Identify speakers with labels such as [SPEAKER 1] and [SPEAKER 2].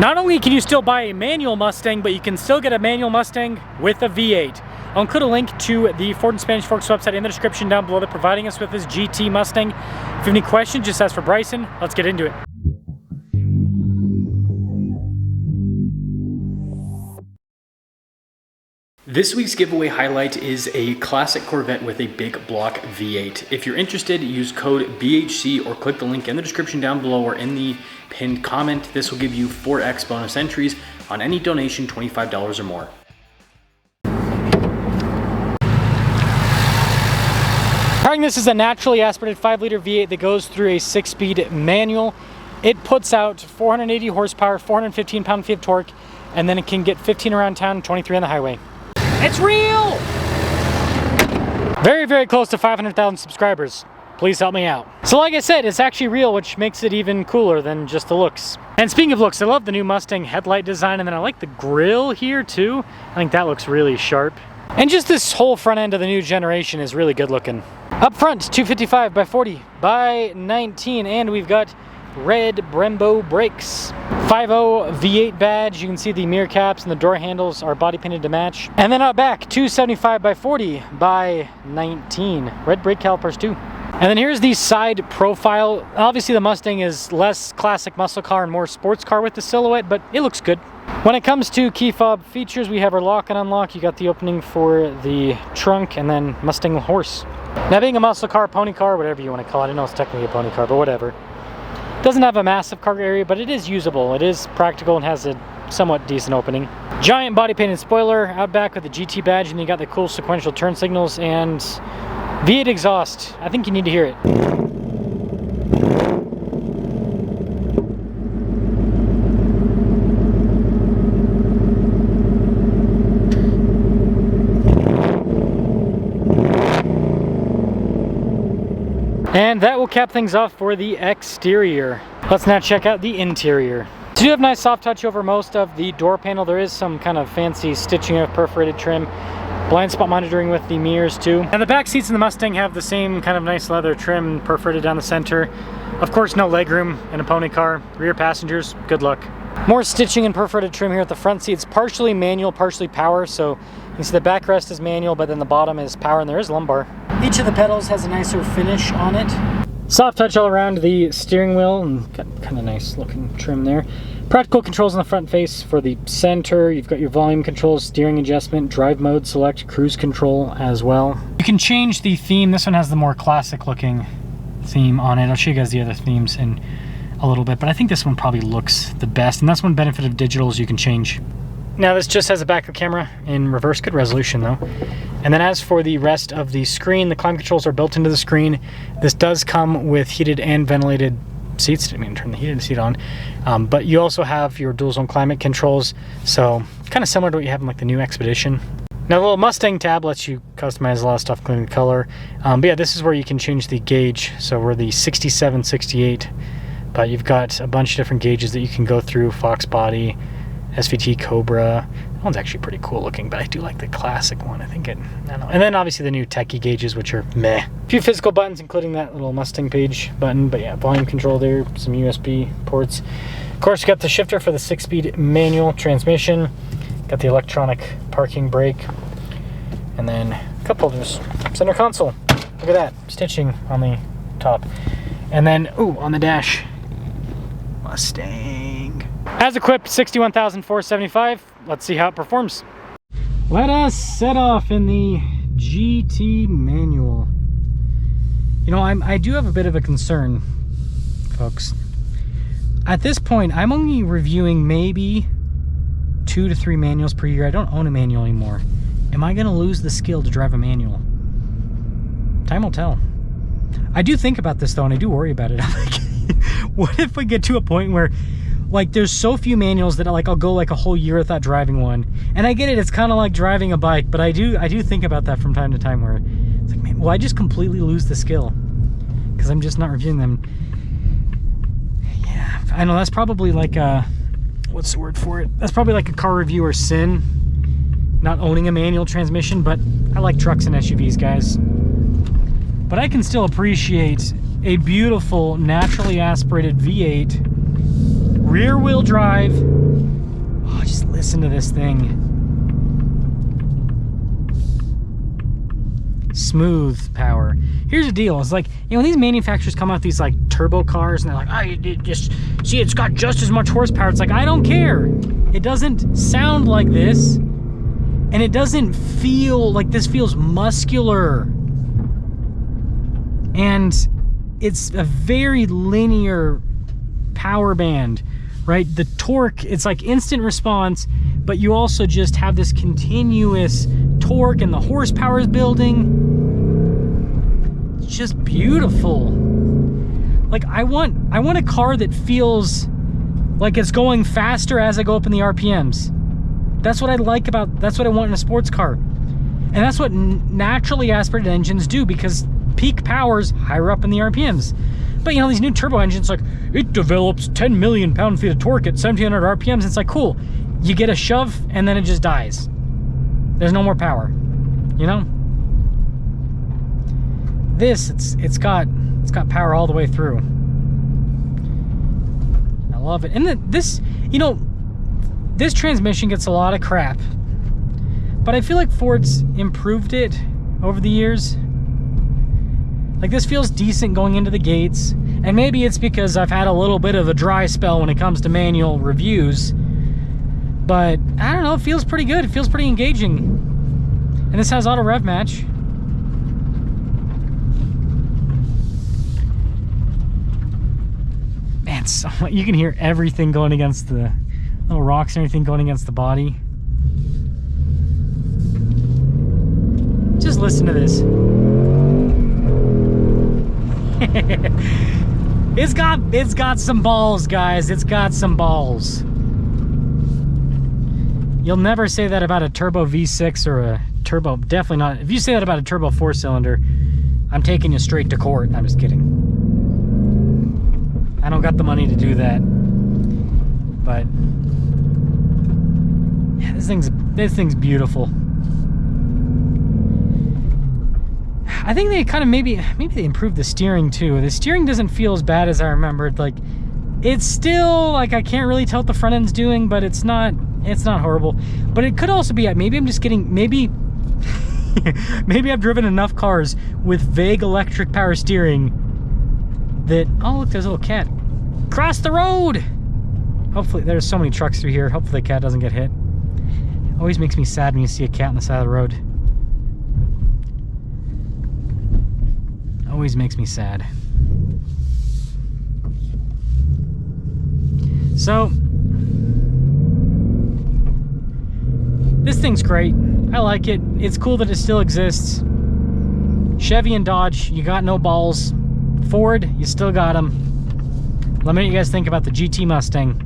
[SPEAKER 1] Not only can you still buy a manual Mustang, but you can still get a manual Mustang with a V8. I'll include a link to the Ford and Spanish Forks website in the description down below. They're providing us with this GT Mustang. If you have any questions, just ask for Bryson. Let's get into it. This week's giveaway highlight is a classic Corvette with a big block V8. If you're interested, use code BHC or click the link in the description down below or in the pinned comment. This will give you 4x bonus entries on any donation $25 or more. This is a naturally aspirated 5-liter V8 that goes through a 6-speed manual. It puts out 480 horsepower, 415 pound-feet of torque, and then it can get 15 around town, 23 on the highway. It's real! Very, very close to 500,000 subscribers. Please help me out. So like I said, it's actually real, which makes it even cooler than just the looks. And speaking of looks, I love the new Mustang headlight design, and then I like the grille here too. I think that looks really sharp. And just this whole front end of the new generation is really good looking. Up front, 255 by 40 by 19, and we've got red Brembo brakes. 5.0 V8 badge. You can see the mirror caps and the door handles are body painted to match. And then out back, 275 by 40 by 19. Red brake calipers too. And then here's the side profile. Obviously the Mustang is less classic muscle car and more sports car with the silhouette, but it looks good. When it comes to key fob features, we have our lock and unlock. You got the opening for the trunk and then Mustang horse. Now being a muscle car, pony car, whatever you want to call it. I know it's technically a pony car, but whatever. Doesn't have a massive cargo area, but it is usable. It is practical and has a somewhat decent opening. Giant body painted spoiler out back with the GT badge, and you got the cool sequential turn signals and V8 exhaust. I think you need to hear it. And that will cap things off for the exterior. Let's now check out the interior. So you have nice soft touch over most of the door panel. There is some kind of fancy stitching of perforated trim. Blind spot monitoring with the mirrors too. And the back seats in the Mustang have the same kind of nice leather trim perforated down the center. Of course, no legroom in a pony car. Rear passengers, good luck. More stitching and perforated trim here at the front seats. Partially manual, partially power. So you can see the backrest is manual, but then the bottom is power, and there is lumbar. Each of the pedals has a nicer finish on it. Soft touch all around the steering wheel, and got kind of nice looking trim there. Practical controls on the front face for the center. You've got your volume controls, steering adjustment, drive mode select, cruise control as well. You can change the theme. This one has the more classic looking theme on it. I'll show you guys the other themes in a little bit, but I think this one probably looks the best, and that's one benefit of digital is you can change. Now this just has a backup camera in reverse, good resolution though. And then as for the rest of the screen, the climate controls are built into the screen. This does come with heated and ventilated seats. Didn't mean to turn the heated seat on. But you also have your dual zone climate controls, so kind of similar to what you have in like the new Expedition. Now the little Mustang tab lets you customize a lot of stuff, including color. But yeah, this is where you can change the gauge. So we're the 67, 68, but you've got a bunch of different gauges that you can go through. Fox body, SVT Cobra. That one's actually pretty cool looking, but I do like the classic one. I don't know. And then obviously the new techie gauges, which are meh. A few physical buttons, including that little Mustang page button, but yeah, volume control there, some USB ports. Of course, you got the shifter for the 6-speed manual transmission. Got the electronic parking brake. And then a cup holders. Center console. Look at that, stitching on the top. And then, ooh, on the dash, Mustang. As equipped, 61,475. Let's see how it performs. Let us set off in the GT manual. You know, I do have a bit of a concern, folks. At this point, I'm only reviewing maybe 2 to 3 manuals per year. I don't own a manual anymore. Am I going to lose the skill to drive a manual? Time will tell. I do think about this though, and I do worry about it. I'm like, what if we get to a point where like there's so few manuals that like I'll go like a whole year without driving one? And I get it, it's kind of like driving a bike, but I do think about that from time to time where it's like, man, will I just completely lose the skill because I'm just not reviewing them? Yeah, I know that's probably like a, what's the word for it? That's probably like a car reviewer sin, not owning a manual transmission, but I like trucks and SUVs, guys. But I can still appreciate a beautiful, naturally aspirated V8, rear-wheel drive, Just listen to this thing. Smooth power. Here's the deal. It's like, you know, these manufacturers come out with these like turbo cars and they're like, oh, you just see, it's got just as much horsepower. It's like, I don't care. It doesn't sound like this. And it doesn't feel like this. Feels muscular. And it's a very linear power band, right? The torque, it's like instant response, but you also just have this continuous torque and the horsepower is building. It's just beautiful. Like I want a car that feels like it's going faster as I go up in the RPMs. That's what I like about, that's what I want in a sports car. And that's what naturally aspirated engines do, because peak power's higher up in the RPMs. But you know, these new turbo engines, like, it develops 10 million pound-feet of torque at 1700 RPMs. It's like, cool. You get a shove and then it just dies. There's no more power, you know? This, it's got power all the way through. I love it. And this, you know, this transmission gets a lot of crap, but I feel like Ford's improved it over the years. Like, this feels decent going into the gates, and maybe it's because I've had a little bit of a dry spell when it comes to manual reviews, but I don't know, it feels pretty good. It feels pretty engaging. And this has auto rev match. Man, so you can hear everything going against the little rocks and everything going against the body. Just listen to this. It's got some balls, guys. It's got some balls. You'll never say that about a turbo V6 or a turbo, definitely not. If you say that about a turbo 4-cylinder, I'm taking you straight to court. I'm just kidding. I don't got the money to do that. But yeah, this thing's beautiful. I think they kind of maybe they improved the steering too. The steering doesn't feel as bad as I remembered. Like, it's still like, I can't really tell what the front end's doing, but it's not horrible. But it could also be, maybe I'm just getting, maybe I've driven enough cars with vague electric power steering that, oh look, there's a little cat. Cross the road! Hopefully, there's so many trucks through here. Hopefully the cat doesn't get hit. It always makes me sad when you see a cat on the side of the road. Always makes me sad. So, this thing's great. I like it. It's cool that it still exists. Chevy and Dodge, you got no balls. Ford, you still got them. Let me know what you guys think about the GT Mustang.